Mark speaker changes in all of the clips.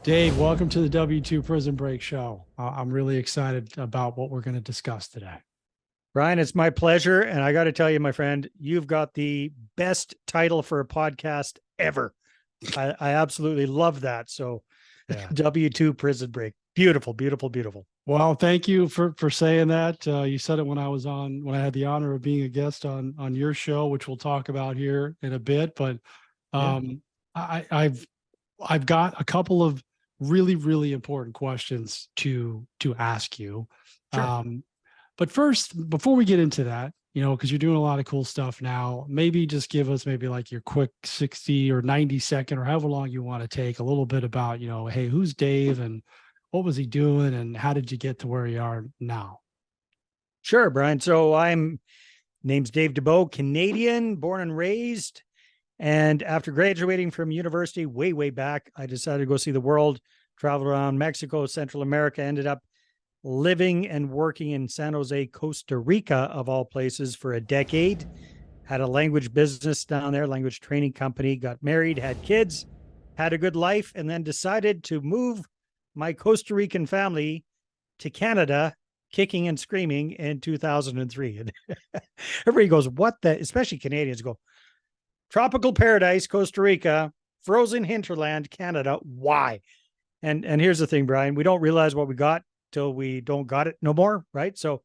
Speaker 1: Dave, welcome to the W2 Prison Break Show. I'm really excited about what we're going to discuss today.
Speaker 2: Brian, it's my pleasure. And I got to tell you, my friend, you've got the best title for a podcast ever. I absolutely love that. So,
Speaker 1: Yeah.
Speaker 2: W2 Prison Break. Beautiful, beautiful, beautiful.
Speaker 1: Well, thank you for saying that. You said it when I had the honor of being a guest on your show, which we'll talk about here in a bit. But um, I've got a couple of really important questions to ask you.
Speaker 2: Sure.
Speaker 1: But first, before we get into that, because you're doing a lot of cool stuff now, maybe just give us maybe like your quick 60 or 90 second or however long you want to take a little bit about, hey, who's Dave and what was he doing and how did you get to where you are now?
Speaker 2: Sure, Brian. So name's Dave Dubeau, Canadian, born and raised. And after graduating from university way back, I decided to go see the world, travel around Mexico, Central America, ended up living and working in San Jose, Costa Rica, of all places, for a decade. Had a language business down there, language training company, got married, had kids, had a good life, and then decided to move my Costa Rican family to Canada, kicking and screaming in 2003. And everybody goes, what the, especially Canadians go, tropical paradise, Costa Rica, frozen hinterland, Canada. Why? And here's the thing, Brian, we don't realize what we got till we don't got it no more, right? So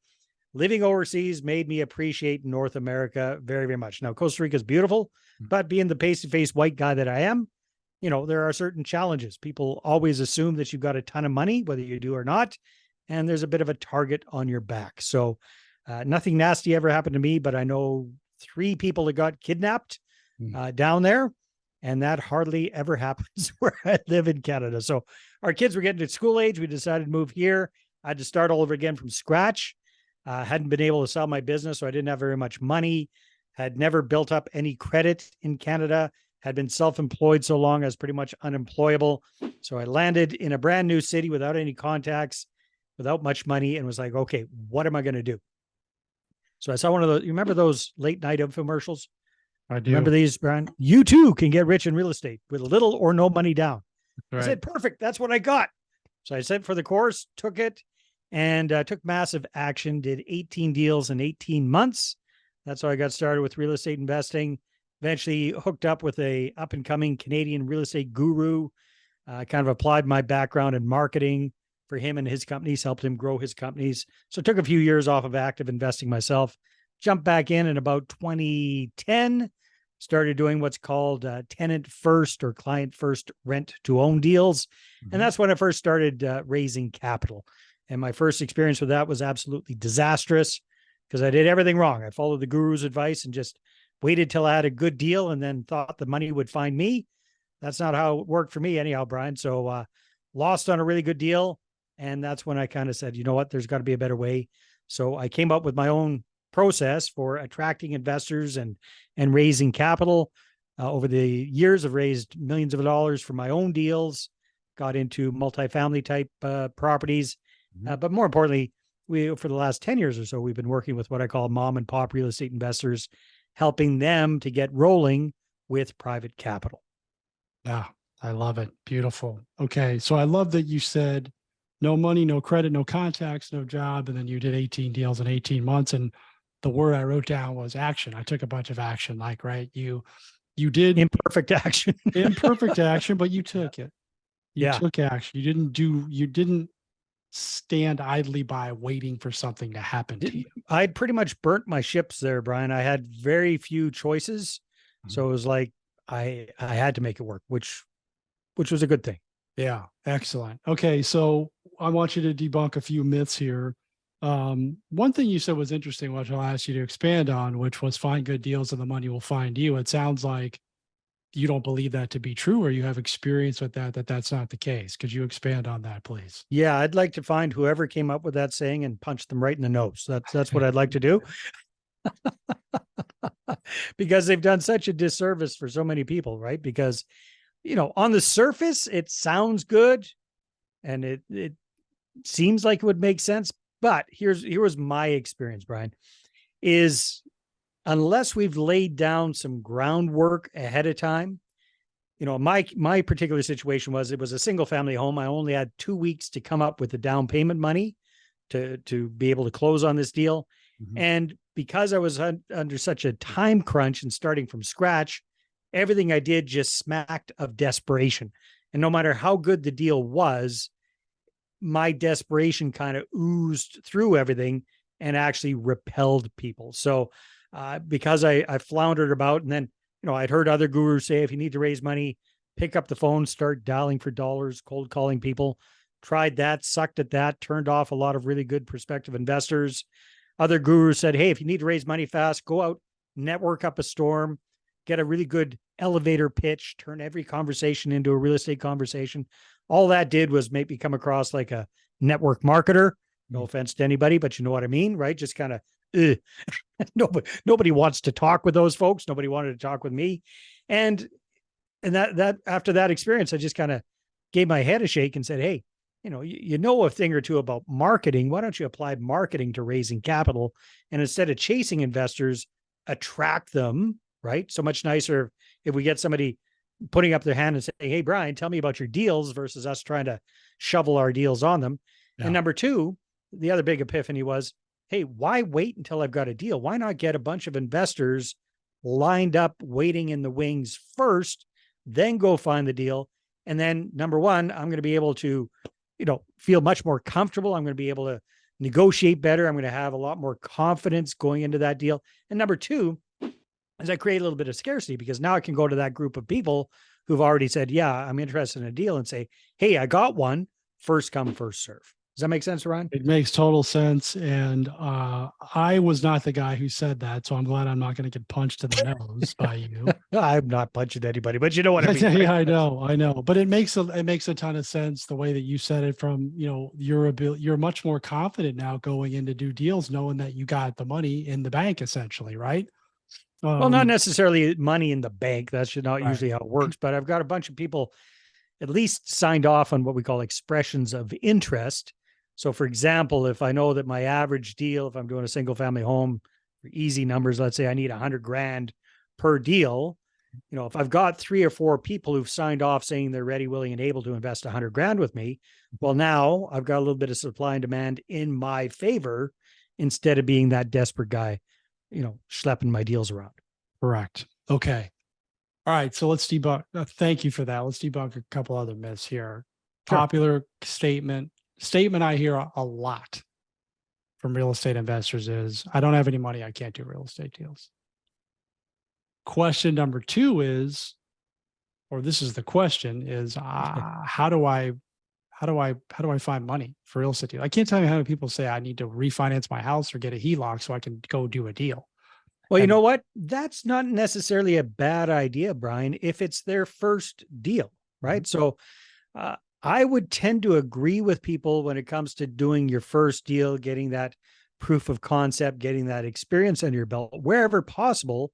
Speaker 2: living overseas made me appreciate North America very much. Now, Costa Rica is beautiful, but being the pasty-faced white guy that I am, there are certain challenges. People always assume that you've got a ton of money, whether you do or not, and there's a bit of a target on your back. So nothing nasty ever happened to me, but I know 3 people that got kidnapped down there, and that hardly ever happens where I live in Canada. So our kids were getting to school age. We decided to move here. I had to start all over again from scratch. Hadn't been able to sell my business, so I didn't have very much money. Had never built up any credit in Canada. Had been self-employed so long I was pretty much unemployable. So I landed in a brand new city without any contacts, without much money, and was like, okay, what am I going to do? So I saw one of those. You remember those late night infomercials?
Speaker 1: I do.
Speaker 2: Remember these, Brian? You too can get rich in real estate with little or no money down.
Speaker 1: Right.
Speaker 2: I said, perfect. That's what I got. So I sent for the course, took it, and took massive action, did 18 deals in 18 months. That's how I got started with real estate investing. Eventually hooked up with a up and coming Canadian real estate guru. Kind of applied my background in marketing for him and his companies, helped him grow his companies. So took a few years off of active investing myself. Jumped back in about 2010, started doing what's called tenant first or client first rent to own deals. And that's when I first started raising capital. And my first experience with that was absolutely disastrous because I did everything wrong. I followed the guru's advice and just waited till I had a good deal and then thought the money would find me. That's not how it worked for me anyhow, Brian. So lost on a really good deal. And that's when I kind of said, you know what, there's got to be a better way. So I came up with my own process for attracting investors and raising capital. Over the years, I've raised millions of dollars for my own deals, got into multifamily type properties. But more importantly, for the last 10 years or so, we've been working with what I call mom and pop real estate investors, helping them to get rolling with private capital.
Speaker 1: Yeah, I love it. Beautiful. Okay. So I love that you said no money, no credit, no contacts, no job. And then you did 18 deals in 18 months. And the word I wrote down was action. I took a bunch of action, like, right. You did
Speaker 2: imperfect action,
Speaker 1: imperfect action, but you took it. You
Speaker 2: Yeah.
Speaker 1: took action. You didn't stand idly by waiting for something to happen to you.
Speaker 2: I'd pretty much burnt my ships there, Brian. I had very few choices. So it was like, I had to make it work, which was a good thing.
Speaker 1: Yeah. Excellent. Okay. So I want you to debunk a few myths here. One thing you said was interesting, which I'll ask you to expand on, which was find good deals and the money will find you. It sounds like you don't believe that to be true, or you have experience with that's not the case. Could you expand on that, please?
Speaker 2: Yeah, I'd like to find whoever came up with that saying and punch them right in the nose. That's what I'd like to do. Because they've done such a disservice for so many people, right? Because, on the surface, it sounds good and it seems like it would make sense. But here was my experience, Brian, is unless we've laid down some groundwork ahead of time, my particular situation was, it was a single family home. I only had 2 weeks to come up with the down payment money to be able to close on this deal.
Speaker 1: Mhm.
Speaker 2: And because I was under such a time crunch and starting from scratch, everything I did just smacked of desperation. And no matter how good the deal was, my desperation kind of oozed through everything and actually repelled people. So because I floundered about, and then, I'd heard other gurus say, if you need to raise money, pick up the phone, start dialing for dollars, cold calling people. Tried that, sucked at that, turned off a lot of really good prospective investors. Other gurus said, hey, if you need to raise money fast, go out, network up a storm, get a really good elevator pitch, turn every conversation into a real estate conversation. All that did was make me come across like a network marketer. No offense to anybody, but you know what I mean, right? Just kind of, nobody wants to talk with those folks. Nobody wanted to talk with me. And that after that experience, I just kind of gave my head a shake and said, hey, you know a thing or two about marketing. Why don't you apply marketing to raising capital? And instead of chasing investors, attract them, right? So much nicer if we get somebody putting up their hand and saying, hey, Brian, tell me about your deals, versus us trying to shovel our deals on them. Yeah. And number two, the other big epiphany was, hey, why wait until I've got a deal? Why not get a bunch of investors lined up, waiting in the wings first, then go find the deal? And then number one, I'm going to be able to, feel much more comfortable. I'm going to be able to negotiate better. I'm going to have a lot more confidence going into that deal. And number two, is I create a little bit of scarcity, because now I can go to that group of people who've already said, yeah, I'm interested in a deal, and say, hey, I got one, first come, first serve. Does that make sense, Ryan?
Speaker 1: It makes total sense. And I was not the guy who said that, so I'm glad I'm not going to get punched in the nose by you.
Speaker 2: I'm not punching anybody, but you know what I mean. Right?
Speaker 1: Yeah, I know. But it makes a ton of sense the way that you said it. From your ability, you're much more confident now going in to do deals, knowing that you got the money in the bank, essentially, right?
Speaker 2: Well, not necessarily money in the bank. That's not
Speaker 1: right.
Speaker 2: usually how it works. But I've got a bunch of people at least signed off on what we call expressions of interest. So, for example, if I know that my average deal, if I'm doing a single family home, for easy numbers, let's say I need $100,000 per deal. If I've got 3 or 4 people who've signed off saying they're ready, willing, and able to invest $100,000 with me, well, now I've got a little bit of supply and demand in my favor, instead of being that desperate guy, schlepping my deals around.
Speaker 1: Correct. Okay. All right. So let's debunk. Thank you for that. Let's debunk a couple other myths here. Sure. Popular statement I hear a lot from real estate investors is, I don't have any money, I can't do real estate deals. Question number 2 is, or this is the question, is how do I find money for real estate deals? I can't tell you how many people say I need to refinance my house or get a HELOC so I can go do a deal.
Speaker 2: Well, you know what? That's not necessarily a bad idea, Brian, if it's their first deal, right? Mm-hmm. So I would tend to agree with people when it comes to doing your first deal, getting that proof of concept, getting that experience under your belt. Wherever possible,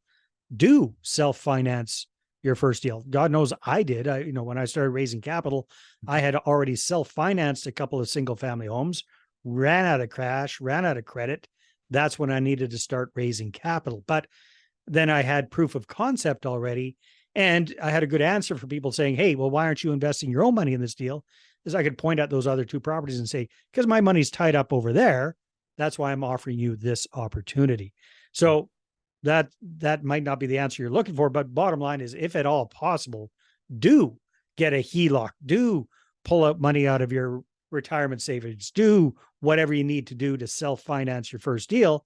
Speaker 2: do self-finance your first deal. God knows I did. When I started raising capital, I had already self-financed a couple of single family homes, ran out of cash, ran out of credit. That's when I needed to start raising capital. But then I had proof of concept already. And I had a good answer for people saying, hey, well, why aren't you investing your own money in this deal? Is I could point out those other 2 properties and say, because my money's tied up over there, that's why I'm offering you this opportunity. So that might not be the answer you're looking for, but bottom line is, if at all possible, do get a HELOC, do pull out money out of your retirement savings, do whatever you need to do to self-finance your first deal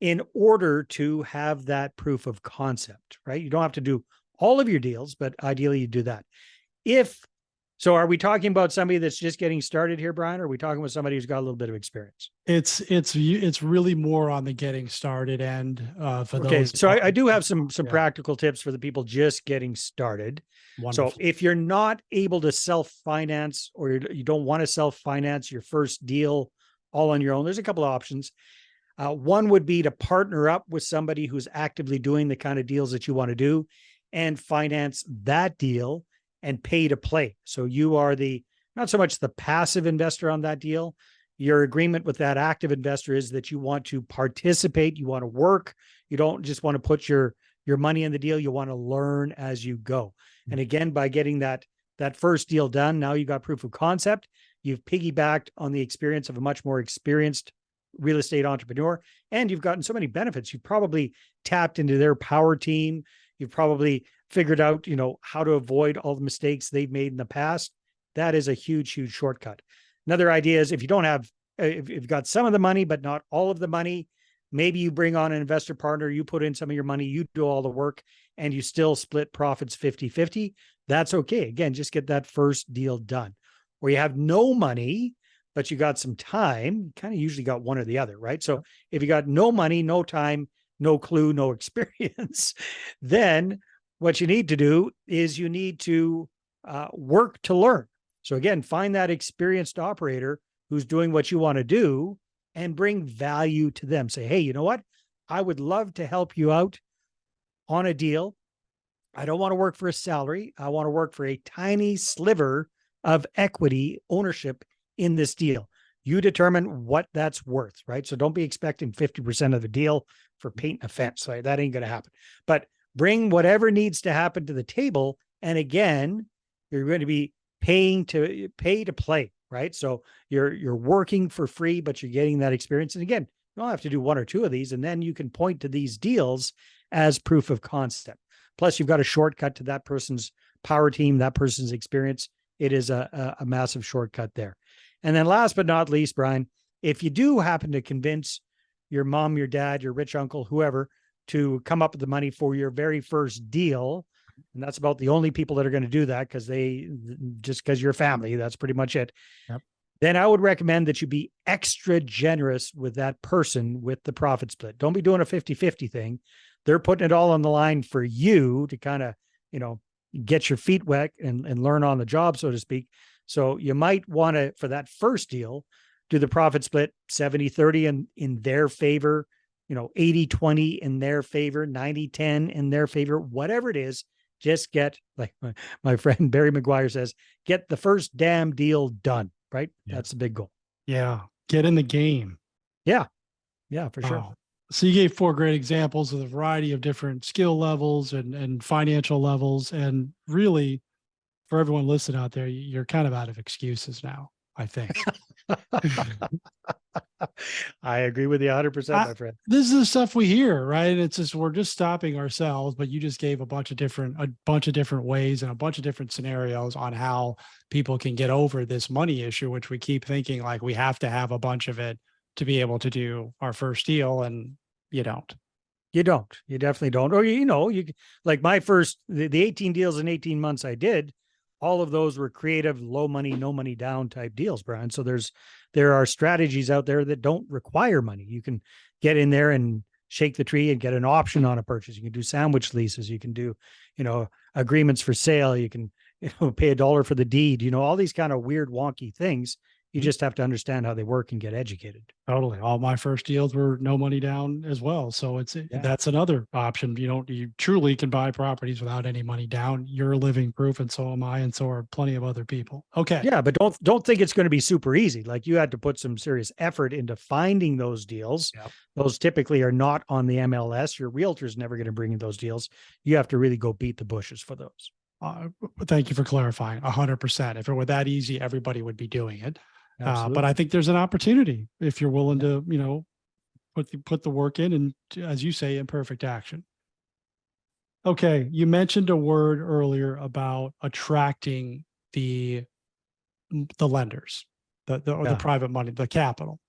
Speaker 2: in order to have that proof of concept, right? You don't have to do all of your deals, but ideally you do that. So are we talking about somebody that's just getting started here, Brian? Or are we talking with somebody who's got a little bit of experience?
Speaker 1: It's really more on the getting started end for those.
Speaker 2: Okay, so I do have some practical tips for the people just getting started. Wonderful. So if you're not able to self-finance, or you don't want to self-finance your first deal all on your own, there's a couple of options. One would be to partner up with somebody who's actively doing the kind of deals that you want to do and finance that deal and pay to play. So you are not so much the passive investor on that deal. Your agreement with that active investor is that you want to participate, you want to work. You don't just want to put your money in the deal. You want to learn as you go. And again, by getting that first deal done, now you got proof of concept. You've piggybacked on the experience of a much more experienced real estate entrepreneur, and you've gotten so many benefits. You've probably tapped into their power team. You've probably figured out, how to avoid all the mistakes they've made in the past. That is a huge, huge shortcut. Another idea is if you don't have, if you've got some of the money, but not all of the money, maybe you bring on an investor partner, you put in some of your money, you do all the work, and you still split profits 50-50. That's okay. Again, just get that first deal done. Or you have no money, but you got some time, you kind of usually got one or the other, right? So if you got no money, no time, no clue, no experience, then what you need to do is you need to work to learn. So again, find that experienced operator who's doing what you want to do and bring value to them. Say, hey, you know what? I would love to help you out on a deal. I don't want to work for a salary. I want to work for a tiny sliver of equity ownership in this deal. You determine what that's worth, right? So don't be expecting 50% of the deal for painting a fence. Right? That ain't going to happen. But bring whatever needs to happen to the table. And again, you're going to be pay to play, right? So you're working for free, but you're getting that experience. And again, you don't have to do one or two of these, and then you can point to these deals as proof of concept. Plus, you've got a shortcut to that person's power team, that person's experience. It is a massive shortcut there. And then last but not least, Brian, if you do happen to convince your mom, your dad, your rich uncle, whoever, to come up with the money for your very first deal, and that's about the only people that are going to do that because you're family, that's pretty much it.
Speaker 1: Yep.
Speaker 2: Then I would recommend that you be extra generous with that person with the profit split. Don't be doing a 50-50 thing. They're putting it all on the line for you to kind of, get your feet wet and learn on the job, so to speak. So you might want to, for that first deal, do the profit split 70-30 in their favor, 80-20 in their favor, 90-10 in their favor, whatever it is. Just get, like my friend Barry McGuire says, get the first damn deal done, right? Yeah. That's the big goal.
Speaker 1: Yeah. Get in the game.
Speaker 2: Yeah. Yeah, for sure.
Speaker 1: Wow. So you gave 4 great examples of the variety of different skill levels and financial levels. And really, for everyone listening out there, you're kind of out of excuses now, I think.
Speaker 2: I agree with you 100%, my friend.
Speaker 1: This is the stuff we hear, right? It's just, we're just stopping ourselves, but you just gave a bunch of different ways and a bunch of different scenarios on how people can get over this money issue, which we keep thinking like we have to have a bunch of it to be able to do our first deal. And you don't.
Speaker 2: You definitely don't. Or, you like my first, the 18 deals in 18 months I did, all of those were creative, low money, no money down type deals, Brian. So there are strategies out there that don't require money. You can get in there and shake the tree and get an option on a purchase. You can do sandwich leases. You can do, agreements for sale. You can, pay $1 for the deed, all these kind of weird, wonky things. You just have to understand how they work and get educated.
Speaker 1: Totally. All my first deals were no money down as well. So that's another option. You truly can buy properties without any money down. You're living proof, and so am I, and so are plenty of other people. Okay.
Speaker 2: Yeah, but don't think it's going to be super easy. Like, you had to put some serious effort into finding those deals.
Speaker 1: Yep.
Speaker 2: Those typically are not on the MLS. Your realtor's never going to bring you those deals. You have to really go beat the bushes for those.
Speaker 1: Thank you for clarifying. 100%. If it were that easy, everybody would be doing it. But I think there's an opportunity if you're willing to, put the work in and, as you say, imperfect action. Okay. You mentioned a word earlier about attracting the lenders, the private money, the capital.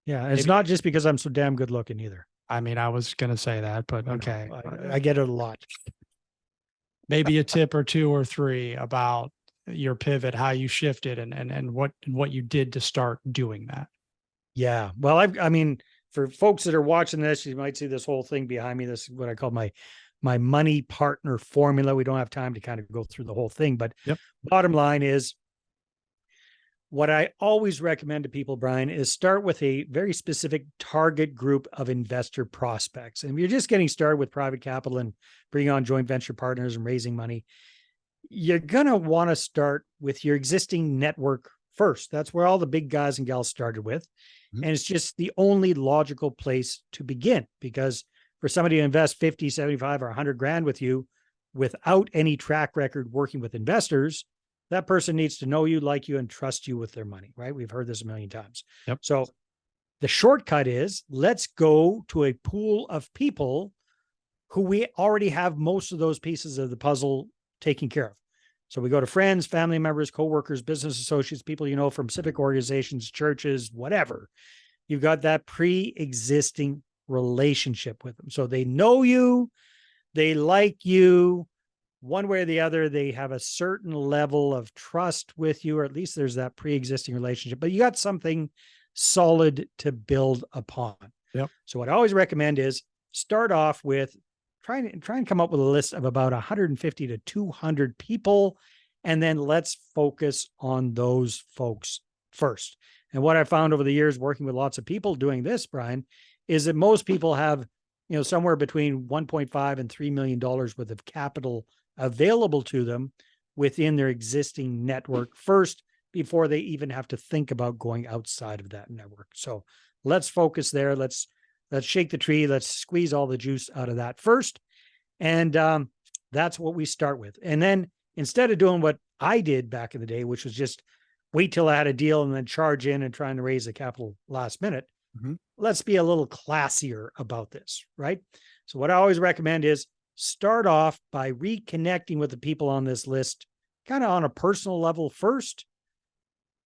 Speaker 2: Yeah. It's not just because I'm so damn good looking either.
Speaker 1: I mean, I was going to say that, but okay.
Speaker 2: I get it a lot.
Speaker 1: Maybe a tip or 2 or 3 about your pivot, how you shifted and what you did to start doing that.
Speaker 2: Yeah. Well, I mean, for folks that are watching this, you might see this whole thing behind me. This is what I call my money partner formula. We don't have time to kind of go through the whole thing, but Bottom line is, what I always recommend to people, Brian, is start with a very specific target group of investor prospects. And if you're just getting started with private capital and bringing on joint venture partners and raising money, you're going to want to start with your existing network first. That's where all the big guys and gals started with. Mm-hmm. And it's just the only logical place to begin, because for somebody to invest 50, 75 or 100 grand with you, without any track record working with investors, that person needs to know you, like you, and trust you with their money, right? We've heard this a million times.
Speaker 1: Yep.
Speaker 2: So the shortcut is, let's go to a pool of people who we already have most of those pieces of the puzzle taken care of. So we go to friends, family members, coworkers, business associates, people you know from civic organizations, churches, whatever. You've got that pre-existing relationship with them. So they know you, they like you, one way or the other, they have a certain level of trust with you, or at least there's that pre-existing relationship, but you got something solid to build upon.
Speaker 1: Yep.
Speaker 2: So what I always recommend is start off with try and come up with a list of about 150 to 200 people, and then let's focus on those folks first. And what I found over the years working with lots of people doing this, Brian, is that most people have, somewhere between 1.5 and $3 million worth of capital available to them within their existing network first, before they even have to think about going outside of that network. So let's focus there. Let's shake the tree. Let's squeeze all the juice out of that first. And that's what we start with. And then instead of doing what I did back in the day, which was just wait till I had a deal and then charge in and trying to raise the capital last minute, let's be a little classier about this, right? So what I always recommend is start off by reconnecting with the people on this list, kind of on a personal level first,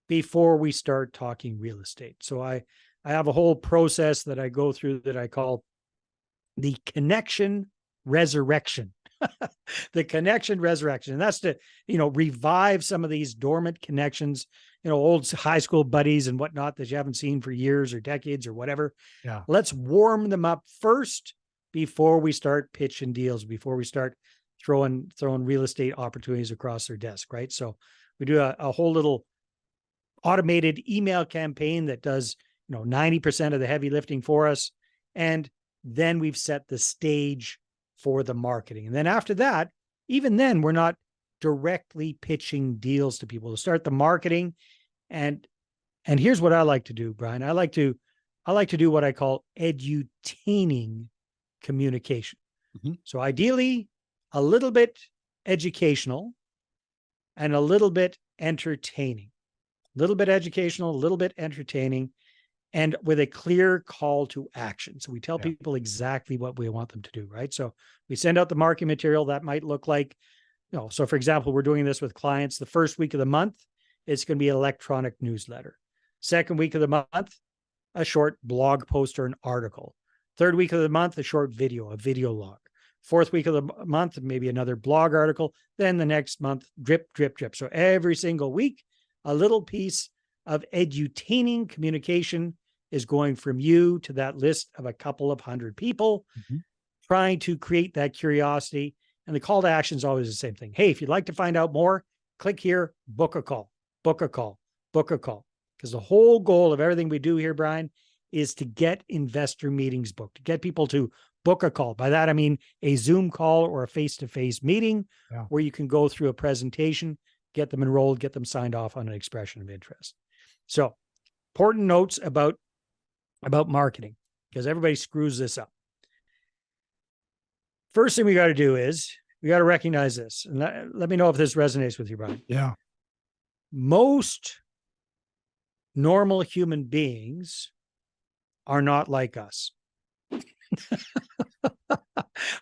Speaker 2: before we start talking real estate. So I have a whole process that I go through that I call the connection resurrection. The connection resurrection. And that's to, revive some of these dormant connections, old high school buddies and whatnot that you haven't seen for years or decades or whatever.
Speaker 1: Yeah.
Speaker 2: Let's warm them up first before we start pitching deals, before we start throwing real estate opportunities across their desk, right? So we do a whole little automated email campaign that does, 90% of the heavy lifting for us. And then we've set the stage for the marketing. And then after that, even then, we're not directly pitching deals to people. To start the marketing. And here's what I like to do, Brian. I like to do what I call edutaining communication. So ideally, a little bit educational and a little bit entertaining. A little bit educational, a little bit entertaining, and with a clear call to action. So we tell people exactly what we want them to do, right? So we send out the marketing material that might look like, so for example, we're doing this with clients. The first week of the month, it's going to be an electronic newsletter. Second week of the month, a short blog post or an article. Third week of the month, a short video, a video log. Fourth week of the month, maybe another blog article. Then the next month, drip, drip, drip. So every single week, a little piece of edutaining communication is going from you to that list of a couple of hundred people, trying to create that curiosity. And the call to action is always the same thing. Hey, if you'd like to find out more, click here, book a call, book a call, book a call. Because the whole goal of everything we do here, Brian, is to get investor meetings booked, to get people to book a call. By that, I mean a Zoom call or a face-to-face meeting where you can go through a presentation, get them enrolled, get them signed off on an expression of interest. So important notes about marketing, because everybody screws this up. First thing we got to do is we got to recognize this. And let me know if this resonates with you, Brian.
Speaker 1: Yeah.
Speaker 2: Most normal human beings are not like us.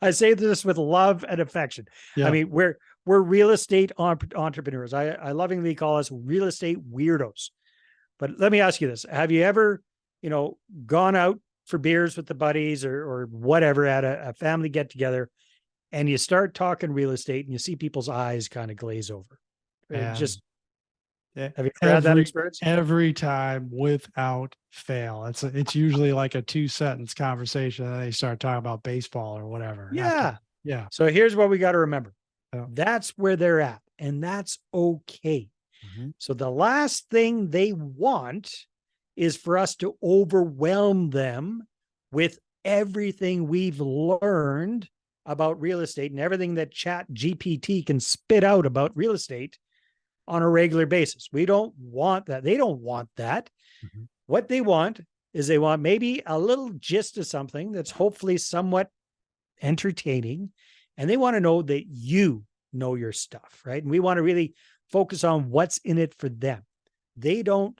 Speaker 2: I say this with love and affection. Yeah. I mean, we're real estate entrepreneurs. I lovingly call us real estate weirdos. But let me ask you this. Have you ever, gone out for beers with the buddies or whatever at a family get together, and you start talking real estate and you see people's eyes kind of glaze over? Have you ever had that experience?
Speaker 1: Every time without fail. It's usually like a 2-sentence conversation and they start talking about baseball or whatever.
Speaker 2: Yeah.
Speaker 1: Yeah.
Speaker 2: So here's what we got to remember. That's where they're at, and that's okay. So the last thing they want is for us to overwhelm them with everything we've learned about real estate and everything that Chat GPT can spit out about real estate on a regular basis. We don't want that. They don't want that. What they want is they want maybe a little gist of something that's hopefully somewhat entertaining and they want to know that you know your stuff, right? And we want to really focus on what's in it for them. They don't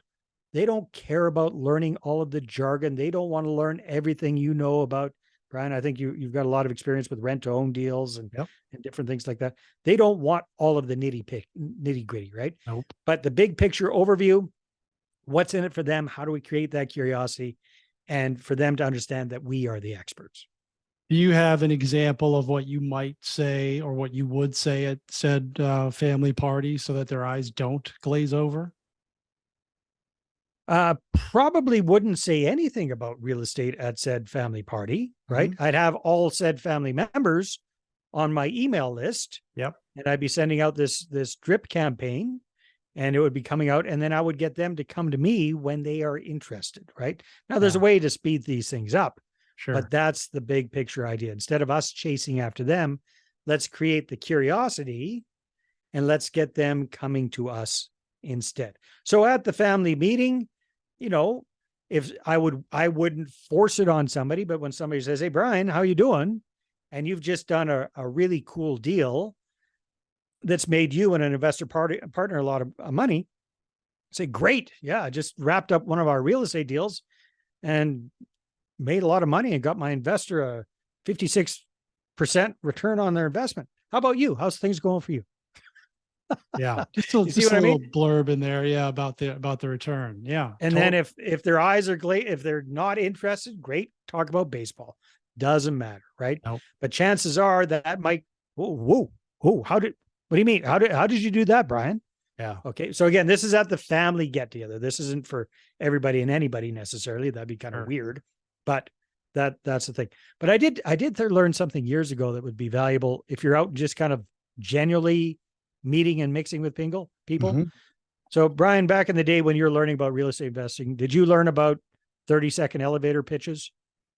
Speaker 2: care about learning all of the jargon. They don't want to learn everything you know about. Brian, I think you've got a lot of experience with rent to own deals and different things like that. They don't want all of the nitty gritty, right?
Speaker 1: Nope.
Speaker 2: But the big picture overview, what's in it for them? How do we create that curiosity? And for them to understand that we are the experts.
Speaker 1: Do you have an example of what you might say or what you would say at said family party so that their eyes don't glaze over?
Speaker 2: Probably wouldn't say anything about real estate at said family party, right?
Speaker 1: Mhm.
Speaker 2: I'd have all said family members on my email list.
Speaker 1: Yep.
Speaker 2: And I'd be sending out this drip campaign, and it would be coming out, and then I would get them to come to me when they are interested, right? Now there's a way to speed these things up,
Speaker 1: Sure.
Speaker 2: but that's the big picture idea. Instead of us chasing after them, let's create the curiosity and let's get them coming to us instead. So at the family meeting, you know, if I wouldn't force it on somebody, but when somebody says, "Hey, Brian, how you doing?" and you've just done a really cool deal that's made you and an investor partner a lot of money, say, "Great. Yeah, I just wrapped up one of our real estate deals and made a lot of money and got my investor a 56% return on their investment. How about you? How's things going for you?"
Speaker 1: Yeah. Just
Speaker 2: You see what
Speaker 1: a
Speaker 2: I
Speaker 1: little
Speaker 2: mean?
Speaker 1: blurb in there. Yeah. About the return. Yeah.
Speaker 2: And then if their eyes are if they're not interested, great, talk about baseball. Doesn't matter, right?
Speaker 1: Nope.
Speaker 2: But chances are that might, what do you mean? How did you do that, Brian?
Speaker 1: Yeah.
Speaker 2: Okay. So again, this is at the family get together. This isn't for everybody and anybody necessarily. That'd be kind of weird, but that's the thing. But I did learn something years ago that would be valuable if you're out just kind of genuinely meeting and mixing with people.
Speaker 1: Mm-hmm.
Speaker 2: So Brian, back in the day when you were learning about real estate investing, did you learn about 30-second elevator pitches?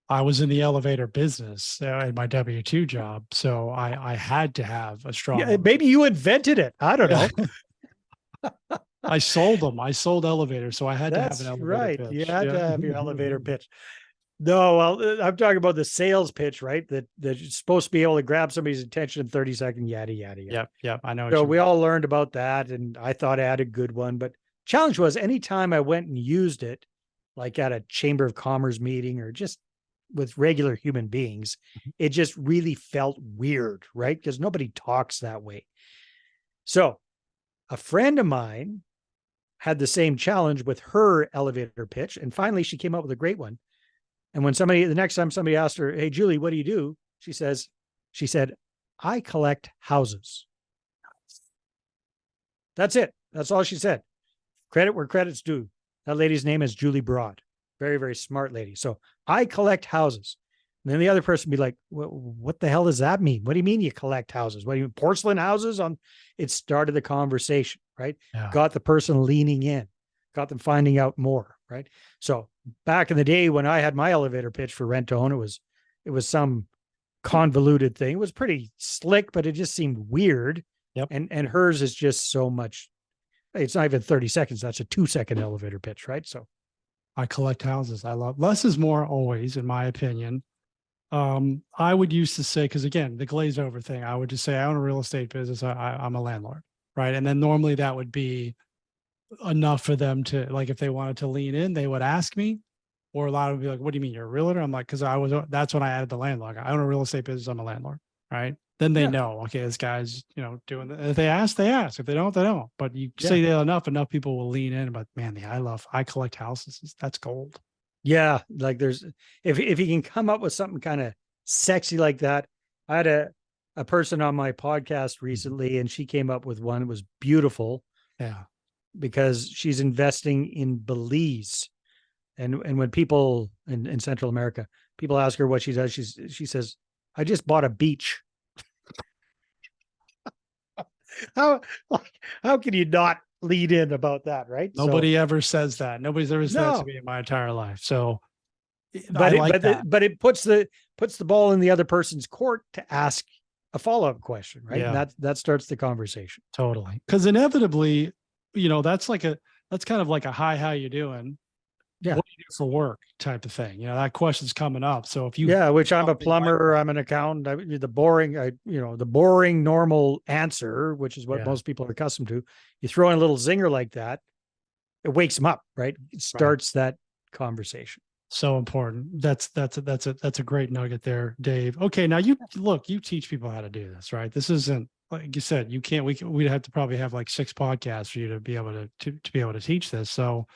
Speaker 1: I was in the elevator business in my W-2 job, so I had to have a strong.
Speaker 2: Yeah, maybe you invented it. I don't know.
Speaker 1: I sold them. I sold elevators, so I had to have an elevator
Speaker 2: right.
Speaker 1: pitch.
Speaker 2: You had to have your elevator pitch. No, well, I'm talking about the sales pitch, right? That's supposed to be able to grab somebody's attention in 30 seconds, yada, yada, yada.
Speaker 1: Yep. I know.
Speaker 2: So we all learned about that, and I thought I had a good one. But challenge was anytime I went and used it, like at a Chamber of Commerce meeting or just with regular human beings, it just really felt weird, right? Because nobody talks that way. So a friend of mine had the same challenge with her elevator pitch. And finally, she came up with a great one. And when the next time somebody asked her, "Hey, Julie, what do you do?" She said, "I collect houses." That's it. That's all she said. Credit where credit's due. That lady's name is Julie Broad. Very, very smart lady. So I collect houses. And then the other person would be like, what the hell does that mean? What do you mean you collect houses? What do you mean, porcelain houses? It started the conversation, right?
Speaker 1: Yeah.
Speaker 2: Got the person leaning in, got them finding out more, right? So back in the day when I had my elevator pitch for rent to own, it was some convoluted thing. It was pretty slick, but it just seemed weird.
Speaker 1: Yep.
Speaker 2: And hers is just so much. It's not even 30 seconds. That's a 2-second elevator pitch, right? So
Speaker 1: I collect houses. I love less is more always, in my opinion. I would used to say, because again, the glaze over thing, I would just say I own a real estate business. I'm a landlord, right? And then normally that would be enough for them to, like, if they wanted to lean in, they would ask me, or a lot would be like, "What do you mean you're a realtor?" I'm like, because that's when I added the landlord. I own a real estate business. I'm a landlord, right? Then they know, okay, this guy's, doing that. If they ask, they ask. If they don't, they don't. But you say that enough people will lean in. But man, I collect houses. That's gold.
Speaker 2: Yeah, like there's if you can come up with something kind of sexy like that. I had a person on my podcast recently, and she came up with one that was beautiful.
Speaker 1: Yeah,
Speaker 2: because she's investing in Belize, and when people in Central America, people ask her what she does, she says, "I just bought a beach." how can you not lead in about that, right?
Speaker 1: Nobody ever says that. Nobody's ever said that to me in my entire life. So
Speaker 2: but
Speaker 1: I like that.
Speaker 2: But it puts the ball in the other person's court to ask a follow-up question, right?
Speaker 1: Yeah.
Speaker 2: And that starts the conversation.
Speaker 1: Totally. Because inevitably, that's kind of like a hi, how you doing?
Speaker 2: Yeah.
Speaker 1: what do you do for work type of thing. That question's coming up. So if you
Speaker 2: Yeah, which I'm a
Speaker 1: something like
Speaker 2: plumber,
Speaker 1: that,
Speaker 2: I'm an accountant. The boring normal answer, which is what
Speaker 1: yeah,
Speaker 2: most people are accustomed to. You throw in a little zinger like that, it wakes them up, right? It
Speaker 1: right.
Speaker 2: starts that conversation.
Speaker 1: So important. That's a great nugget there, Dave. Okay, now you teach people how to do this, right? This isn't like you said. You can't. We'd have to probably have like 6 podcasts for you to be able to be able to teach this. So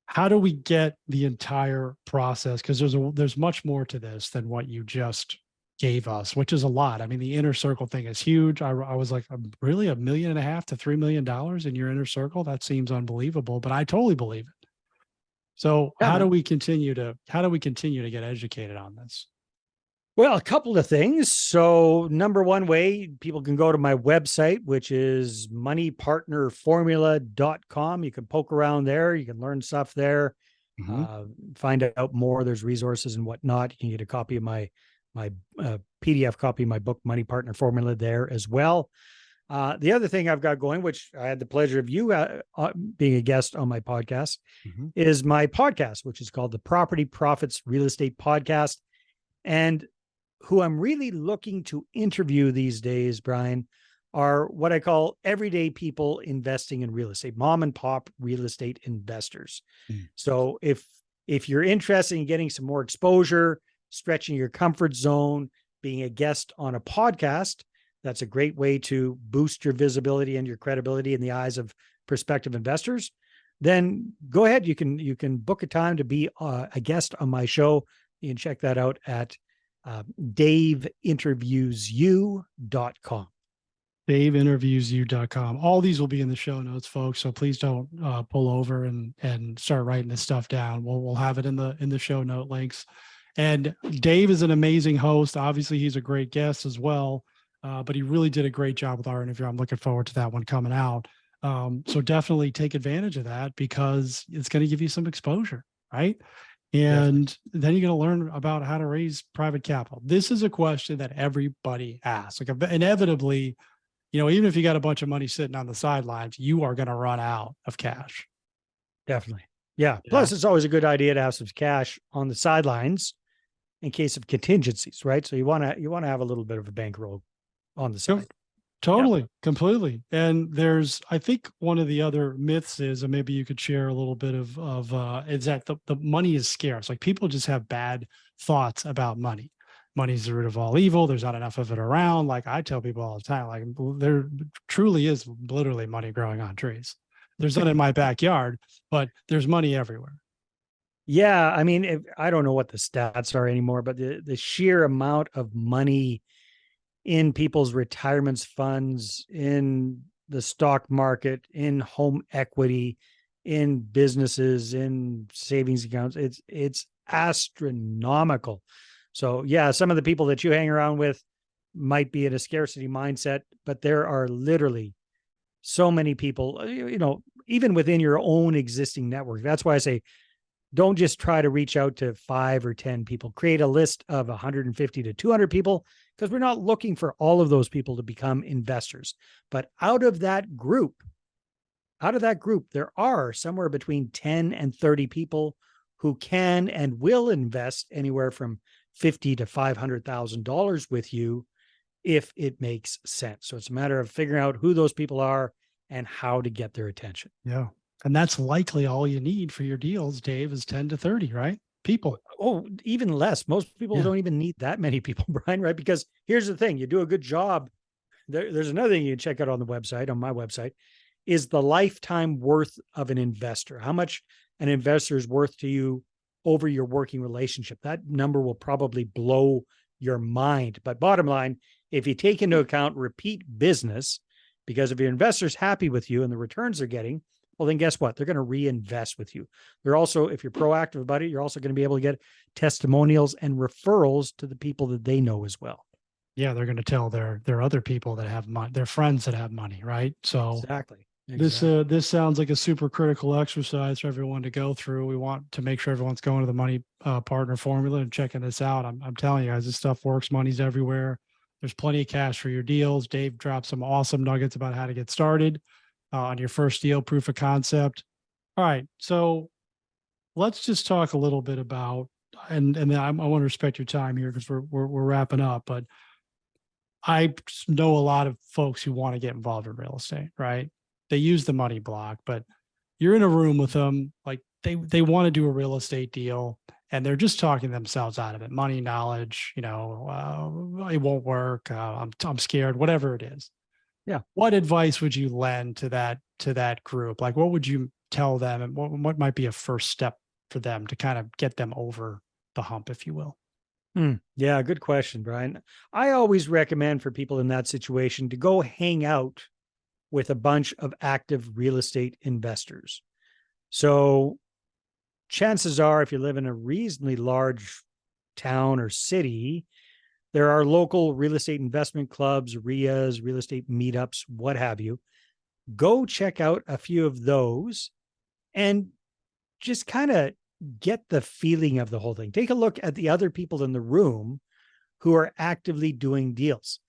Speaker 1: how do we get the entire process? Because there's much more to this than what you just gave us, which is a lot. I mean, the inner circle thing is huge. I was like, really $1.5 to $3 million in your inner circle? That seems unbelievable, but I totally believe it. So
Speaker 2: Yeah, man.
Speaker 1: how do we continue to get educated on this?
Speaker 2: Well, a couple of things. So, number one way people can go to my website, which is moneypartnerformula.com. You can poke around there, you can learn stuff there,
Speaker 1: Mhm.
Speaker 2: uh, find out more. There's resources and whatnot. You can get a copy of my PDF copy of my book, Money Partner Formula, there as well. The other thing I've got going, which I had the pleasure of you being a guest on my podcast,
Speaker 1: Mhm.
Speaker 2: is my podcast, which is called the Property Profits Real Estate Podcast. And who I'm really looking to interview these days, Brian, are what I call everyday people investing in real estate, mom and pop real estate investors.
Speaker 1: Mm.
Speaker 2: So if you're interested in getting some more exposure, stretching your comfort zone, being a guest on a podcast, that's a great way to boost your visibility and your credibility in the eyes of prospective investors. Then go ahead. You can book a time to be a guest on my show. You can check that out at daveinterviewsyou.com.
Speaker 1: DaveInterviewsYou.com. All these will be in the show notes, folks. So please don't pull over and start writing this stuff down. We'll have it in the show note links. And Dave is an amazing host. Obviously, he's a great guest as well. But he really did a great job with our interview. I'm looking forward to that one coming out. So definitely take advantage of that because it's going to give you some exposure, right?
Speaker 2: Definitely.
Speaker 1: And then you're going to learn about how to raise private capital. This is a question that everybody asks. Like inevitably, even if you got a bunch of money sitting on the sidelines, you are going to run out of cash.
Speaker 2: Definitely. Yeah.
Speaker 1: Yeah.
Speaker 2: Plus, it's always a good idea to have some cash on the sidelines in case of contingencies, right? So you want to have a little bit of a bankroll on the
Speaker 1: Yep.
Speaker 2: side. Yeah.
Speaker 1: Totally, completely. And I think one of the other myths is, and maybe you could share a little bit is that the money is scarce. Like people just have bad thoughts about money. Money's the root of all evil. There's not enough of it around. Like I tell people all the time, like there truly is literally money growing on trees. There's none in my backyard, but there's money everywhere.
Speaker 2: Yeah. I mean, I don't know what the stats are anymore, but the sheer amount of money in people's retirements funds, in the stock market, in home equity, in businesses, in savings accounts. It's astronomical. So yeah, some of the people that you hang around with might be in a scarcity mindset, but there are literally so many people, even within your own existing network. That's why I say don't just try to reach out to 5 or 10 people. Create a list of 150 to 200 people because we're not looking for all of those people to become investors. But out of that group, there are somewhere between 10 and 30 people who can and will invest anywhere from $50 to $500,000 with you if it makes sense. So it's a matter of figuring out who those people are and how to get their attention.
Speaker 1: Yeah. And that's likely all you need for your deals, Dave, is 10 to 30, right? People.
Speaker 2: Oh, even less. Most people
Speaker 1: Yeah.
Speaker 2: don't even need that many people, Brian, right? Because here's the thing, you do a good job. There's another thing you can check out on my website, is the lifetime worth of an investor. How much an investor is worth to you over your working relationship. That number will probably blow your mind. But bottom line, if you take into account repeat business, because if your investor's happy with you and the returns they're getting, well, then guess what? They're going to reinvest with you. They're also, if you're proactive about it, you're also going to be able to get testimonials and referrals to the people that they know as well.
Speaker 1: Yeah, they're going to tell their other people that have money, their friends that have money, right? So
Speaker 2: Exactly.
Speaker 1: this sounds like a super critical exercise for everyone to go through. We want to make sure everyone's going to the Money Partner Formula and checking this out. I'm telling you guys, this stuff works. Money's everywhere. There's plenty of cash for your deals. Dave dropped some awesome nuggets about how to get started on your first deal, proof of concept. All right, so let's just talk a little bit about, and then I want to respect your time here because we're wrapping up, but I know a lot of folks who want to get involved in real estate, right? They use the money block, but you're in a room with them, like they want to do a real estate deal and they're just talking themselves out of it. Money, knowledge, it won't work. I'm scared, whatever it is.
Speaker 2: Yeah.
Speaker 1: What advice would you lend to that group? Like, what would you tell them, and what might be a first step for them to kind of get them over the hump, if you will?
Speaker 2: Yeah, good question, Brian. I always recommend for people in that situation to go hang out with a bunch of active real estate investors. So chances are, if you live in a reasonably large town or city, there are local real estate investment clubs, RIAs, real estate meetups, what have you. Go check out a few of those and just kind of get the feeling of the whole thing. Take a look at the other people in the room who are actively doing deals.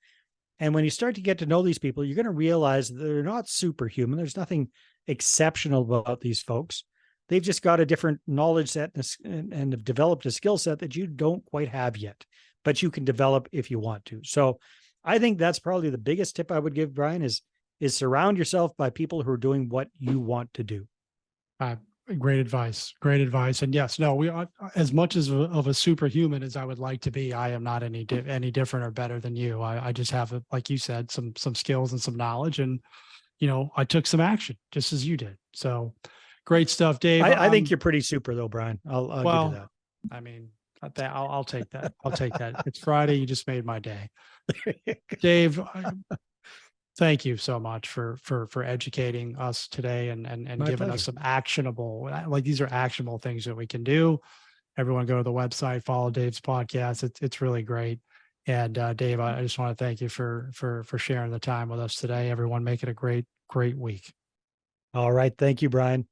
Speaker 2: And when you start to get to know these people, you're going to realize that they're not superhuman. There's nothing exceptional about these folks. They've just got a different knowledge set and have developed a skill set that you don't quite have yet, but you can develop if you want to. So I think that's probably the biggest tip I would give, Brian, is surround yourself by people who are doing what you want to do.
Speaker 1: Uh, Great advice. Great advice. And yes, no, we are as much as of a superhuman as I would like to be. I am not any different or better than you. I just have, like you said, some skills and some knowledge, and I took some action just as you did. So great stuff, Dave.
Speaker 2: I think you're pretty super though, Brian. I'll give you
Speaker 1: Well,
Speaker 2: that.
Speaker 1: I mean, I'll take that. I'll take that. It's Friday. You just made my day, Dave. Thank you so much for educating us today and
Speaker 2: My
Speaker 1: giving
Speaker 2: pleasure.
Speaker 1: us some actionable, like these are actionable things that we can do. Everyone go to the website, follow Dave's podcast. It's really great. And Dave, I just want to thank you for sharing the time with us today. Everyone make it a great week.
Speaker 2: All right. Thank you, Brian.